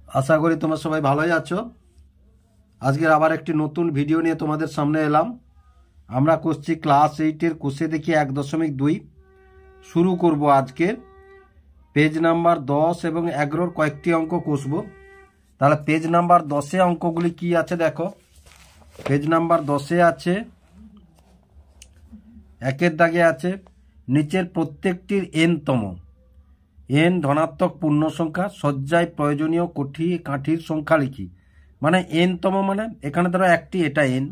আশা করি তোমরা সবাই ভালোই আছো। আজকের আবার একটি নতুন ভিডিও নিয়ে তোমাদের সামনে এলাম। আমরা করছি ক্লাস 8-এর কোষে দেখি 1.2 শুরু করব। আজকে পেজ নাম্বার 10 এবং 11-র কয়েকটি অঙ্ক কষব। তাহলে পেজ নাম্বার 10-এ অঙ্কগুলি কি আছে দেখো। পেজ নাম্বার 10-এ আছে, একের দাগে আছে নিচের প্রত্যেকটির n-তম n ধনাত্মক পূর্ণ সংখ্যা সজ্জায় প্রয়োজনীয় কাঠির সংখ্যা লিখি। মানে n-তম মানে এখানে ধরো একটি, এটা n,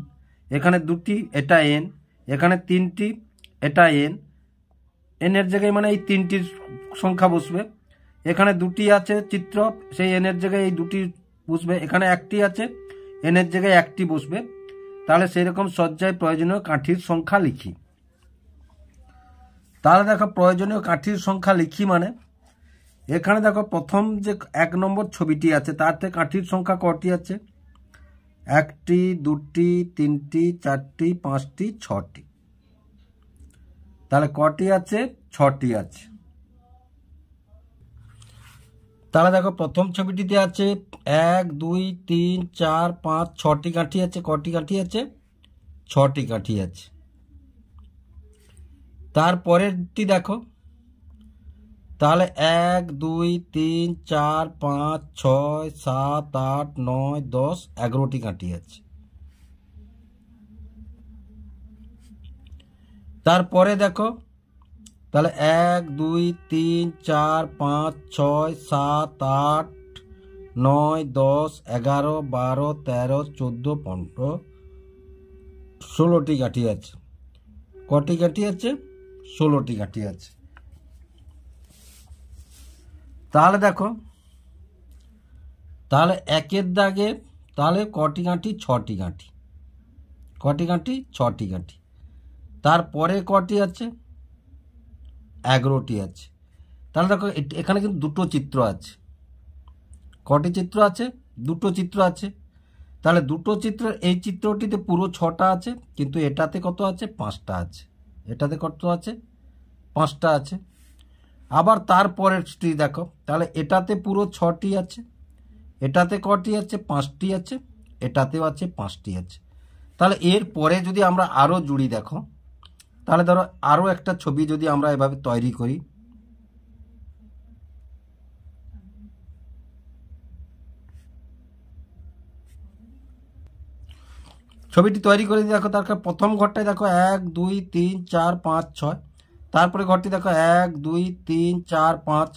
এখানে দুটি, এটা n, এখানে তিনটি, এটা n, n-এর জায়গায় মানে এই তিনটির সংখ্যা বসবে। এখানে দুটি আছে চিত্র, সেই n-এর জায়গায় এই দুটি বসবে। এখানে একটি আছে, n-এর জায়গায় একটি বসবে। তাহলে সেই রকম সজ্জায় প্রয়োজনীয় কাঠির সংখ্যা লিখি। তাহলে দেখো প্রয়োজনীয় কাঠির সংখ্যা লিখি মানে এখানে দেখো প্রথম যে 1 নম্বর ছবিটি আছে তাতে কাঠির সংখ্যা কটি আছে? একটি, দুটি, তিনটি, চারটি, পাঁচটি, ছটি। তাহলে কটি আছে? 6টি আছে। তাহলে দেখো প্রথম ছবিটিতে আছে 1, 2, 3, 4, 5, 6টি কাঠি আছে। কটি কাঠি আছে? 6টি কাঠি আছে। তারপরেরটি দেখো, তাহলে 1, 2, 3, 4, 5, 6, 7, 8, 9, 10, 11টি কাঠি আছে। তারপরে দেখো, তাহলে 1, 2, 3, 4, 5, 6, 7, 8, 9, 10, 11, 12, 13, 14, 15, 16টি কাঠি আছে। কটি কাঠি আছে? 16টি কাঠি আছে। তাহলে দেখো, তাহলে একের দাগে তাহলে কটি কাঠি? 6টি কাঠি। কটি কাঠি? 6টি কাঠি। তারপরে কটি আছে? 11টি আছে। তাহলে দেখো এখানে কিন্তু দুটো চিত্র আছে। কটি চিত্র আছে? দুটো চিত্র আছে। তাহলে দুটো চিত্র, এই চিত্রটিতে পুরো 6টা আছে, কিন্তু এটাতে কত আছে? 5টা আছে। এটাতে কত আছে? 5টা আছে। আবার তারপরেরটি দেখো, তাহলে এটাতে পুরো 6টি আছে, এটাতে কটি আছে? 5টি আছে, এটাতেও আছে 5টি আছে। তাহলে এর পরে যদি আমরা আরও জুড়ি দেখো, তাহলে ধরো আরও একটা ছবি যদি আমরা এভাবে তৈরি করি, ছবিটি তৈরি করে দেখো। তারপর প্রথম ঘরটায় দেখো 1, 2, 3, 4, 5, 6। তারপরে ঘরটি দেখো 1, 2, 3, 4, 5।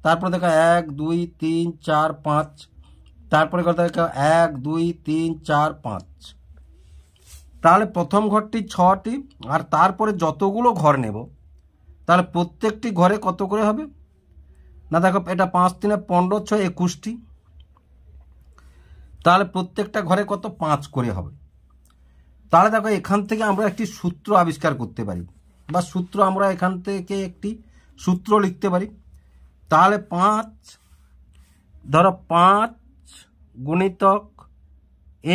তারপরে দেখো 1, 2, 3, 4, 5। তারপরে ঘরটা দেখো 1, 2, 3, 4, 5। তাহলে প্রথম ঘরটি 6টি, আর তারপরে যতগুলো ঘর নেব তাহলে প্রত্যেকটি ঘরে কত করে হবে না? দেখো এটা 5, 3, 15, 6, 21টি। তাহলে প্রত্যেকটা ঘরে কত? 5 করে হবে। তাহলে দেখো এখান থেকে আমরা একটি সূত্র আবিষ্কার করতে পারি, বা সূত্র আমরা এখান থেকে একটি সূত্র লিখতে পারি। তাহলে 5, ধরো 5 গুণিতক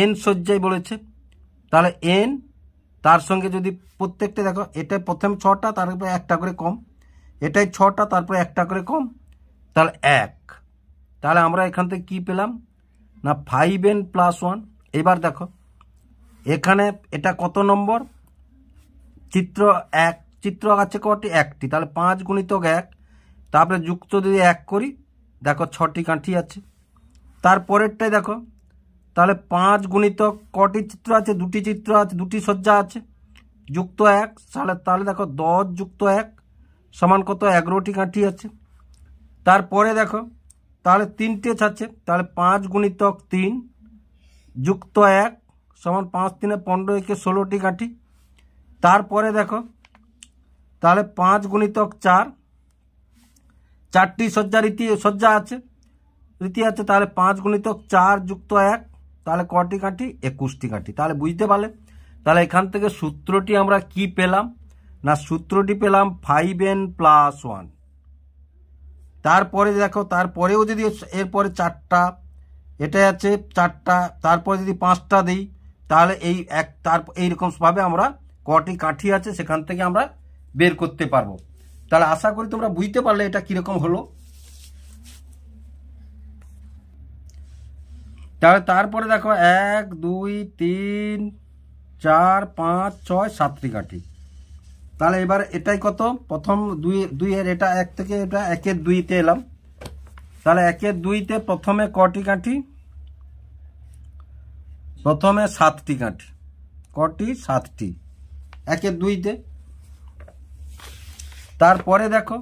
n সজ্জায় বলেছে, তাহলে n তার সঙ্গে যদি প্রত্যেকটা দেখো, এটা প্রথম 6টা, তারপরে একটা করে কম, এটাই 6টা, তারপরে একটা করে কম, তাহলে 1। তাহলে আমরা এখান থেকে কি পেলাম না? 5n + 1। এবার দেখো এখানে এটা কত নম্বর চিত্র? 1 চিত্র আছে কটি? একটি। তাহলে 5 গুণিতক 1, তারপরে যুক্ত যদি 1 করি, দেখো 6টি কাঠি আছে। তারপরেরটাই দেখো, তাহলে 5 গুণিতক কটি চিত্র আছে? দুটি চিত্র আছে, দুটি সজ্জা আছে, যুক্ত 1। তাহলে দেখো 10 যুক্ত 1 সমান কত? 11টি কাঠি আছে। তারপরে দেখো, তাহলে 3টে আছে, তাহলে 5 গুণিতক 3 যুক্ত 1 সমান 5, 3, 15, 16টি কাঠি। তারপরে দেখো, তাহলে 5 গুণিতক 4, 4টি সজ্জা আছে, রীতি আছে। তাহলে 5 গুণিতক 4 যুক্ত 1, তাহলে কটি কাঠি? 21টি কাঠি। তাহলে বুঝতে পারলে, তাহলে এখান থেকে সূত্রটি আমরা কি পেলাম না? সূত্রটি পেলাম 5n + 1। তারপরে দেখো, তারপরেও যদি এরপরে 4টা, এটা আছে 4টা, তারপরে যদি 5টা দিই, তাহলে এইরকমভাবে আমরা কটি কাঠি আছে সেখান থেকে আমরা বের করতে পারবো। তাহলে আশা করি তোমরা বুঝতে পারলে এটা কিরকম হলো। তাহলে তারপরে দেখো 1 2 3 4 5 6 7টি কাঠি। তাহলে এবার এটাই কত, প্রথম দুইয়ের এটা 1 থেকে এটা 1-এর 2-তে এলাম। তাহলে 1-এর 2-তে প্রথমে কটি কাঠি, প্রথমে 7টি কাঠি। কটি? 7টি 1-এর 2-তে। তারপরে দেখো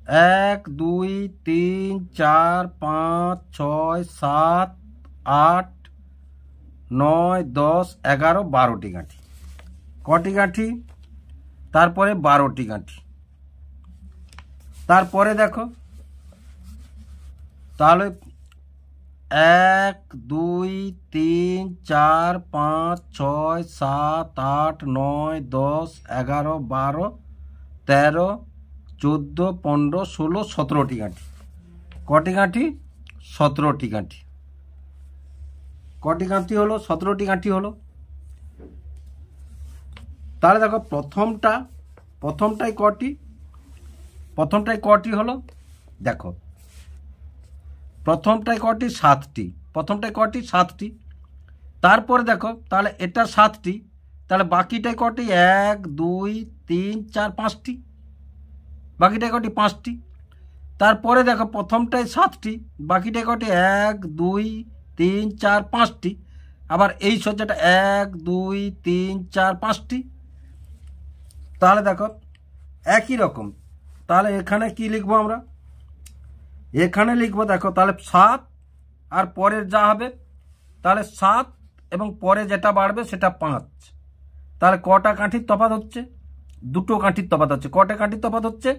1 2 3 4 5 6 7 8 9 10 11 12টি কাঠি। কটি কাঠি? তারপরে 12টি কাঠি। তারপরে দেখো তাহলে 1 2 3 4 5 6 7 8 9 10 11 12 13 14 15 16 17টি কাঠি। কটি কাঠি? 17টি কাঠি। কটি কাঠি হলো? 17টি কাঠি হলো। তাহলে দেখো প্রথমটাই কটি, প্রথমটাই কটি হলো, দেখো প্রথমটাই কটি? 7টি। প্রথমটাই কটি? 7টি। তারপরে দেখো তাহলে এটা 7টি, তাহলে বাকিটাই কটি? 1 2 3 4 5টি। বাকিটাই কটি? 5টি। তারপরে দেখো প্রথমটাই 7টি, বাকিটাই কটি? 1 2 3 4 5টি। আবার এই সজ্জাটা 1 2 3 4 5টি। তাহলে দেখো একই রকম। তাহলে এখানে কি লিখবো আমরা? এখানে লিখবো দেখো তাহলে 7 আর পরের যা হবে, তাহলে 7 এবং পরে যেটা বাড়বে সেটা 5। তাহলে কটা কাঠির তফাৎ হচ্ছে? 2টো কাঠির তফাৎ হচ্ছে। কটা কাঠির তফাৎ হচ্ছে?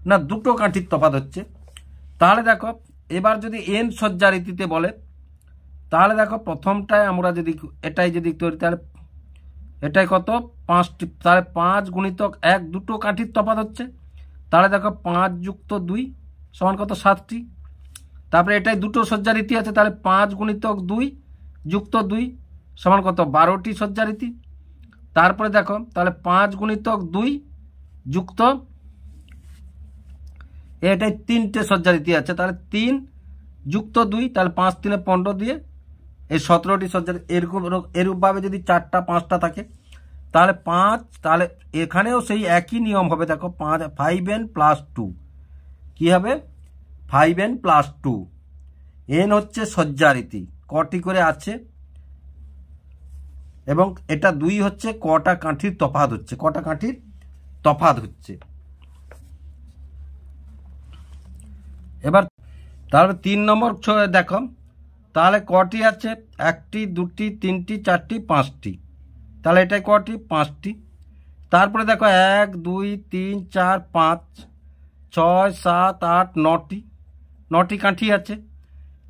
না, 2টো কাঠির তফাৎ হচ্ছে। তাহলে দেখো এবার যদি এন সজ্জা রীতিতে বলে, তাহলে দেখো প্রথমটায় আমরা যদি এটাই যদি করি, তাহলে এটাই কত? 5টি। তাহলে 5 গুণিতক 1, 2টো কাঠির তফাৎ হচ্ছে। তাহলে দেখো 5 যুক্ত 2 সমান কত? 7টি। তারপরে এটাই 2টো সজ্জা রীতি আছে, তাহলে 5 গুণিতক 2 যুক্ত 2 সমান কত? 12টি সজ্জা রীতি। তারপরে দেখো তাহলে 5 গুণিতক 2 যুক্ত এটাই 3টে সজ্জা রীতি আছে, তাহলে 3 যুক্ত 2, তাহলে 5 3 15 দিয়ে এই 17টি সজ্জা। এরূপভাবে যদি 4টা 5টা থাকে তাহলে 5, তাহলে এখানেও সেই একই নিয়ম হবে। দেখো 5n + 2 কি হবে? 5n + 2। এন হচ্ছে সজ্জা রীতি, কটি করে আছে, এবং এটা 2 হচ্ছে কটা কাঠির তফাৎ হচ্ছে, কটা কাঠির তফাৎ হচ্ছে। এবার তাহলে 3 নম্বর দেখো তাহলে কটি আছে? 1টি 2টি 3টি 4টি 5টি। তাহলে এটাই কটি? 5টি। তারপরে দেখো 1 2 3 4 5 6 7 8 9টি, 9টি কাঠি আছে।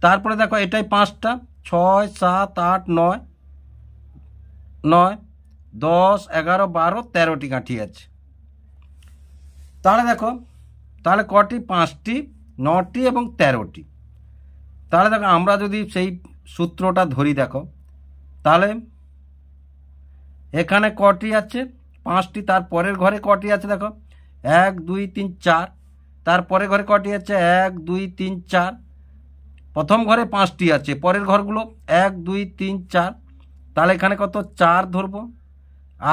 তারপরে দেখো এটাই 5টা, 6 7 8 9 9 10 11 12 13টি কাঠি আছে। তাহলে দেখো তাহলে কটি? 5টি 9টি এবং 13টি। তাহলে দেখো আমরা যদি সেই সূত্রটা ধরি, দেখো তাহলে এখানে কটি আছে? 5টি। তারপরের ঘরে কটি আছে? দেখো 1 2 3 4। তারপরের ঘরে কটি আছে? 1 2 3 4। প্রথম ঘরে 5টি আছে, পরের ঘরগুলো 1 2 3 4। তাহলে এখানে কত? 4 ধরবো।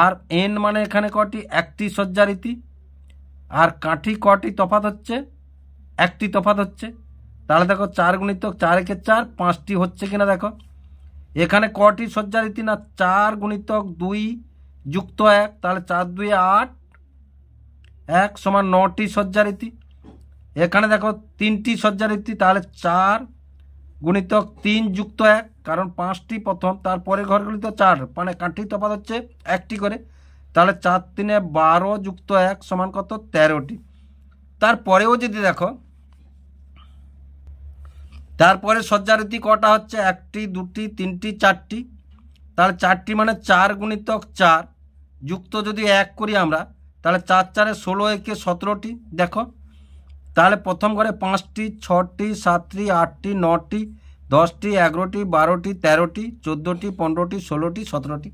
আর এন মানে এখানে কটি? 1টি সজ্জা রীতি। আর কাঠি কটি তফাৎ হচ্ছে? 1টি তফাৎ হচ্ছে। তাহলে দেখো 4 গুণিতক 4 একে 4, 5টি হচ্ছে কিনা দেখো। এখানে কটি সজ্জা রীতি? না, 4 গুণিতক 2 যুক্ত 1, তাহলে 4 2 8 1 সমান 9টি সজ্জা রীতি। এখানে দেখো 3টি সজ্জা রীতি, তাহলে 4 গুণিতক 3 যুক্ত 1, কারণ 5টি প্রথম, তারপরে ঘরগুলি তো 4, মানে কাঠি তফাৎ হচ্ছে 1টি করে। তাহলে 4 3 12 যুক্ত 1 সমান কত? 13টি। তারপরেও যদি দেখো তারপরে সজ্জা রীতি কটা হচ্ছে? 1টি 2টি 3টি 4টি। তাহলে 4টি মানে 4 গুণিতক 4 যুক্ত যদি 1 করি আমরা, তাহলে 4 4 16 একে 17টি। দেখো তাহলে প্রথম ঘরে 5টি 6টি 7টি 8টি 9টি 10টি 11টি 12টি 13টি 14টি 15টি 16টি 17টি।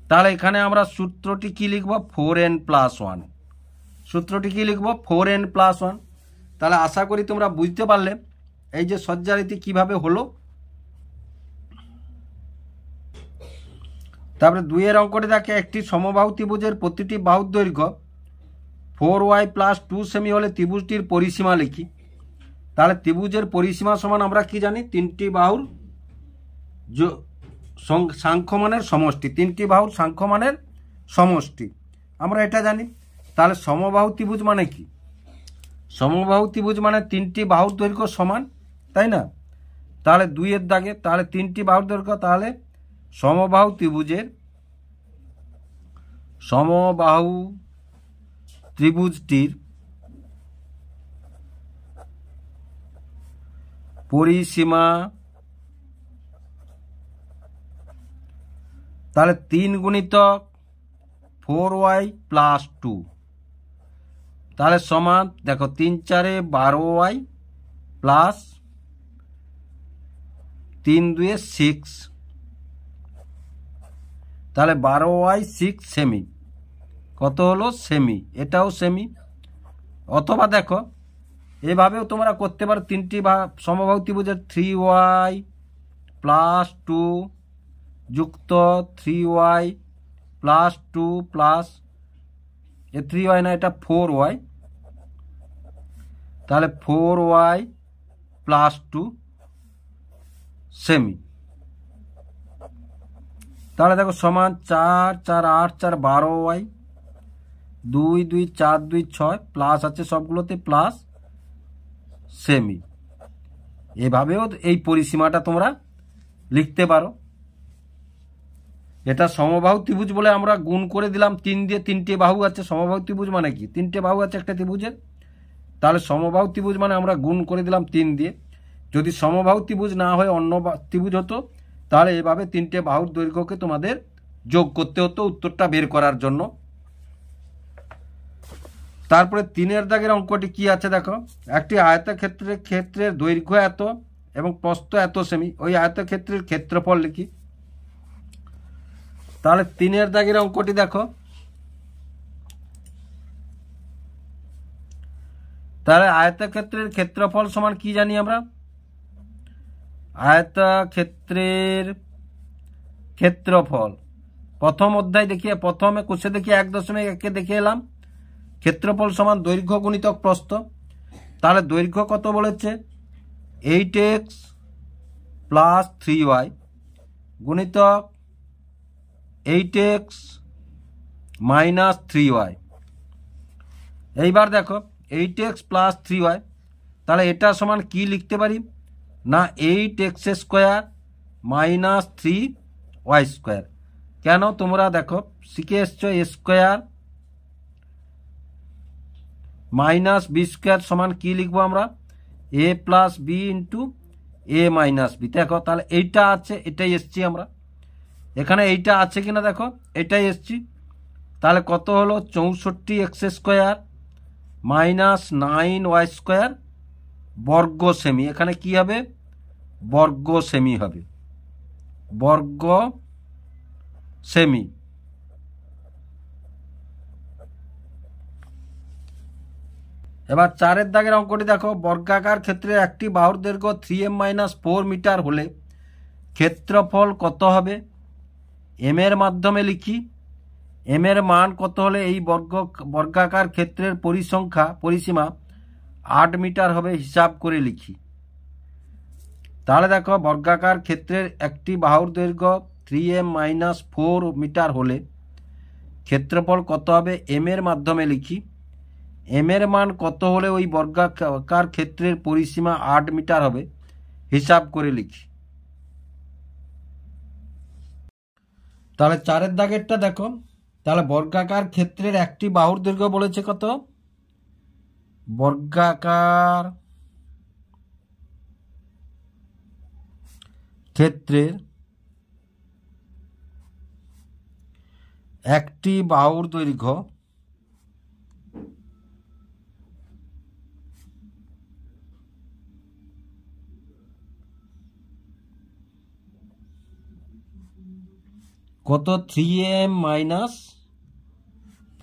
তাহলে এখানে আমরা সূত্রটি কি লিখব? 4n + 1। সূত্রটি কি লিখব? 4n + 1। তাহলে আশা করি তোমরা বুঝতে পারলে এই যে সজ্জা রীতি কীভাবে হলো তারপরে 2 এর অঙ্কটি দেখে একটি সমবাহু ত্রিভুজের প্রতিটি বাহুর দৈর্ঘ্য 4y + 2 সেমি হলে ত্রিভুজটির পরিসীমা লিখি। তাহলে ত্রিভুজের পরিসীমা সমান আমরা কি জানি, 3টি বাহুর সাংখ্যমানের সমষ্টি, 3টি বাহুর সাংখ্যমানের সমষ্টি, আমরা এটা জানি। তাহলে সমবাহু ত্রিভুজ মানে কি? সমবাহু ত্রিভুজ মানে 3টি বাহুর দৈর্ঘ্য সমান, তাই না? তাহলে 2 এর দাগে তাহলে 3টি বাহুর দৈর্ঘ্য, তাহলে সমবাহু ত্রিভুজটির পরিসীমা তাহলে 3 গুণিতক 4y + 2, তাহলে সমান দেখো 3 4 12y প্লাস 3 2 6, তাহলে 12y 6 সেমি। কত হলো? সেমি। এটাও সেমি। অথবা দেখো এভাবেও তোমরা করতে পারো, 3টি সমবাহু ত্রিভুজের 3y + 2 যুক্ত 3y + 2 প্লাস 3y না, এটা 4y, তাহলে 4y + 2 সেমি। তাহলে দেখো সমান 4 4 8 4 12y, 2 2 4 2 6 প্লাস আছে সবগুলোতে প্লাস সেমি। এভাবেও এই পরিসীমাটা তোমরা লিখতে পারো। এটা সমবাহু ত্রিভুজ বলে আমরা গুণ করে দিলাম 3 দিয়ে, 3টে বাহু আছে। সমবাহু ত্রিভুজ মানে কি? 3টে বাহু আছে একটা ত্রিভুজের, তাহলে সমবাহু ত্রিভুজ মানে আমরা গুণ করে দিলাম 3 দিয়ে। যদি সমবাহু ত্রিভুজ না হয় অন্য ত্রিভুজ হতো, তাহলে এভাবে 3টে বাহুর দৈর্ঘ্যকে তোমাদের যোগ করতে হতো উত্তরটা বের করার জন্য। তারপরে 3 এর দাগের অঙ্কটি কি আছে দেখো, একটি আয়তক্ষেত্রের দৈর্ঘ্য এত এবং প্রস্থ এত সেমি, ওই আয়তক্ষেত্রের ক্ষেত্রফল লিখি। তাহলে 3 এর দাগের অঙ্কটি দেখো, তাহলে আয়তক্ষেত্রের ক্ষেত্রফল সমান কি জানি আমরা? আয়তক্ষেত্রের ক্ষেত্রফল প্রথম অধ্যায় দেখিয়ে, প্রথমে কোষে দেখিয়ে 1.1 দেখে এলাম। ক্ষেত্রফল সমান দৈর্ঘ্য গুণিতক প্রস্থ। তাহলে দৈর্ঘ্য কত বলেছে? 8x + 3y গুণিতক 8x - 3y। এইবার দেখো 8x + 3y, তাহলে এটা সমান কি লিখতে পারি না, 8x² - 3y²। কেন? তোমরা দেখো শিখে এসছো a² - b² সমান কি লিখবো আমরা? a + b × a - b। দেখো তাহলে এইটা আছে, এটাই এসছি আমরা। এখানে এইটা আছে কিনা দেখো, এটাই এসছি। তাহলে কত হলো? 64x² - 9y² বর্গ সেমি। এখানে কি হবে? বর্গ সেমি হবে, বর্গ সেমি। এবার 4 এর দাগের অঙ্কটি দেখো, বর্গাকার ক্ষেত্রে একটি বাহুর দৈর্ঘ্য 3m - 4 মিটার হলে ক্ষেত্রফল কত হবে? এম এর মাধ্যমে লিখি। এম এর মান কত হলে এই বর্গাকার ক্ষেত্রের পরিসীমা 8 মিটার হবে, হিসাব করে লিখি। তাহলে দেখো বর্গাকার ক্ষেত্রের একটি বাহুর দৈর্ঘ্য 3m - 4 মিটার হলে ক্ষেত্রফল কত হবে? এম এর মাধ্যমে লিখি। এম এর মান কত হলে ওই বর্গাকার ক্ষেত্রের পরিসীমা 8 মিটার হবে, হিসাব করে লিখি। তাহলে 4 এর দাগেরটা দেখো, তাহলে বর্গাকার ক্ষেত্রের একটি বাহুর দৈর্ঘ্য বলেছে কত? বর্গাকার ক্ষেত্রের একটি বাহুর দৈর্ঘ্য কত? 3m -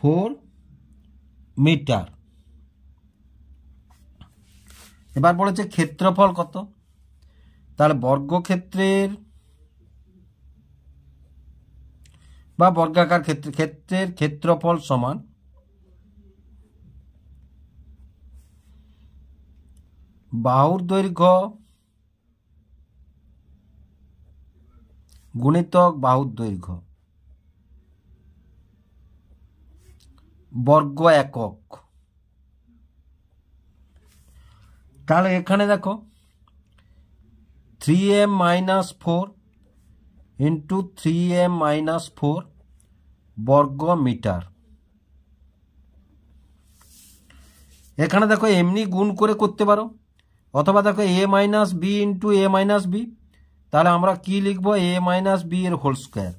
4 metre. এবার বলেছে ক্ষেত্রফল কত? তাহলে বর্গক্ষেত্রের বা বর্গাকার ক্ষেত্রের ক্ষেত্রফল সমান বাহুর দৈর্ঘ্য গুণিতক বাহুর দৈর্ঘ্য বর্গ একক। তাহলে এখানে দেখো 3m - 4 ইন্টু 3m - 4 বর্গ মিটার। এখানে দেখো এমনি গুণ করে করতে পারো, অথবা দেখো a - b into a - b। তাহলে আমরা কি লিখবো? a - b এর হোল স্কোয়ার।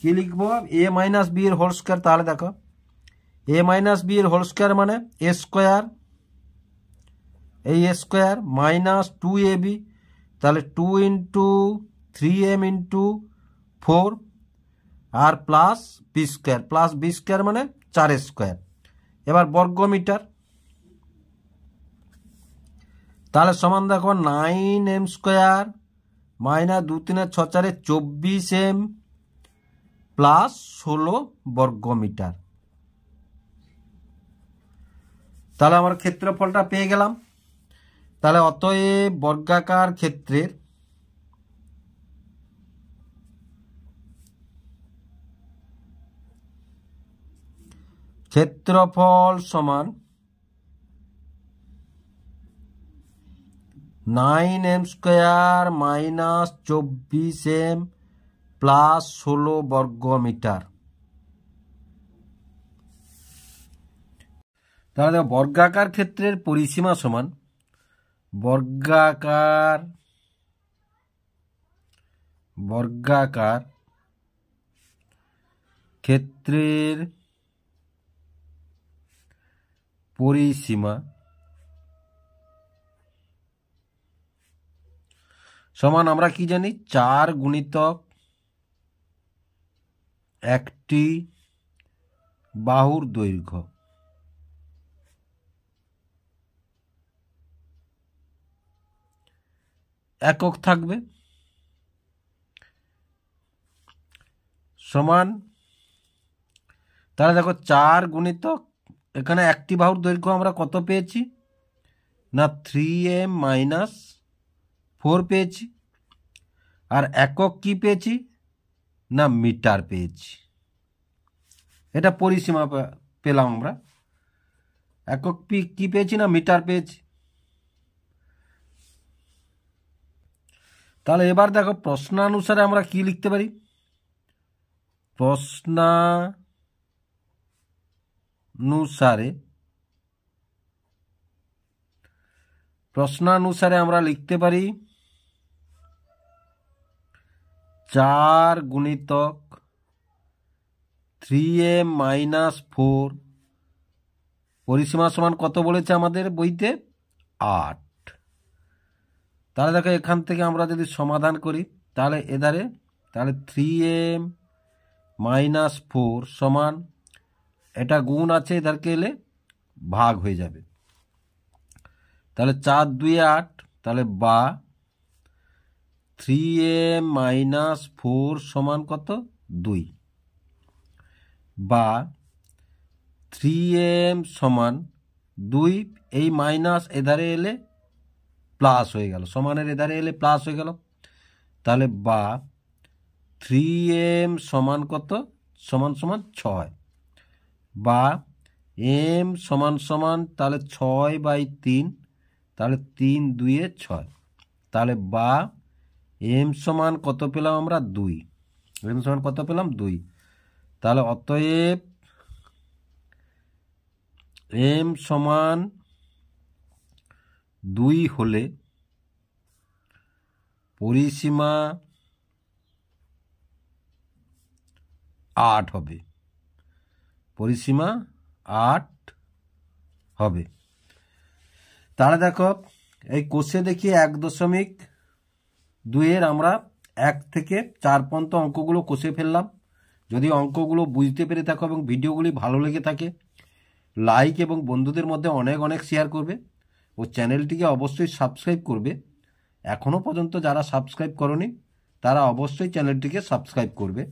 কি লিখবো? a - b এর হোল স্কোয়ার। তাহলে দেখো a - b এর হোল স্কোয়ার মানে a স্কোয়ার, এই a স্কোয়ার মাইনাস 2ab, তাহলে 2 ইন্টু 3m ইন্টু 4 আর plus B square, plus B square মানে 4 স্কোয়ার। এবার বর্গ মিটার। তাহলে সমান দেখো 9m square minus 2 3 6 4 24m plus 16 বর্গ মিটার। তাহলে আমরা ক্ষেত্রফলটা পেয়ে গেলাম। তাহলে অতএব বর্গাকার ক্ষেত্রের ক্ষেত্রফল সমান 9m square minus 24m plus 16 বর্গ মিটার। তাহলে দেখো বর্গাকার ক্ষেত্রের পরিসীমা সমান বর্গাকার ক্ষেত্রের পরিসীমা সমান আমরা কি জানি? 4 গুণিতক একটি বাহুর দৈর্ঘ্য। একক থাকবে সমান, তাহলে দেখো 4 গুণিতক এখানে একটি বাহুর দৈর্ঘ্য আমরা কত পেয়েছি না 3m - 4 পেয়েছি, আর একক কি পেয়েছি না মিটার পেয়েছি। এটা পরিসীমা পেলাম আমরা। একক কি পেয়েছি না মিটার পেয়েছি। তাহলে এবার দেখো প্রশ্নানুসারে আমরা কি লিখতে পারি? প্রশ্নানুসারে আমরা লিখতে পারি 4 গুণিতক 3m - 4 পরিসীমা সমান কত বলেছে আমাদের বইতে? 8। তাহলে দেখো এখান থেকে আমরা যদি সমাধান করি তাহলে এধারে তাহলে 3m - 4 সমান, এটা গুণ আছে এধারকে এলে ভাগ হয়ে যাবে। তাহলে 4 2 8, তাহলে বা 3m - 4 সমান কত? 2, বা 3m সমান 2, এই মাইনাস এধারে এলে প্লাস হয়ে গেল, সমানের এধারে এলে প্লাস হয়ে গেল। তাহলে বা 3m সমান কত? সমান 6, বা m সমান তাহলে 6/3, তাহলে 3 2 6, তাহলে বা m সমান কত পেলাম আমরা? 2। m সমান কত পেলাম? 2। তাহলে অতএব m সমান 2 হলে পরিসীমা 8 হবে। পরিসীমা 8 হবে। তাহলে দেখো এই কোষে দেখি 1.2 আমরা 1 থেকে 4 পর্যন্ত অঙ্কগুলো কষে ফেললাম। যদি অঙ্কগুলো বুঝতে পেরে থাকো এবং ভিডিওগুলি ভালো লেগে থাকে, লাইক এবং বন্ধুদের মধ্যে অনেক অনেক শেয়ার করবে ও চ্যানেলটিকে অবশ্যই সাবস্ক্রাইব করবে। এখনও পর্যন্ত যারা সাবস্ক্রাইব করনি তারা অবশ্যই চ্যানেলটিকে সাবস্ক্রাইব করবে।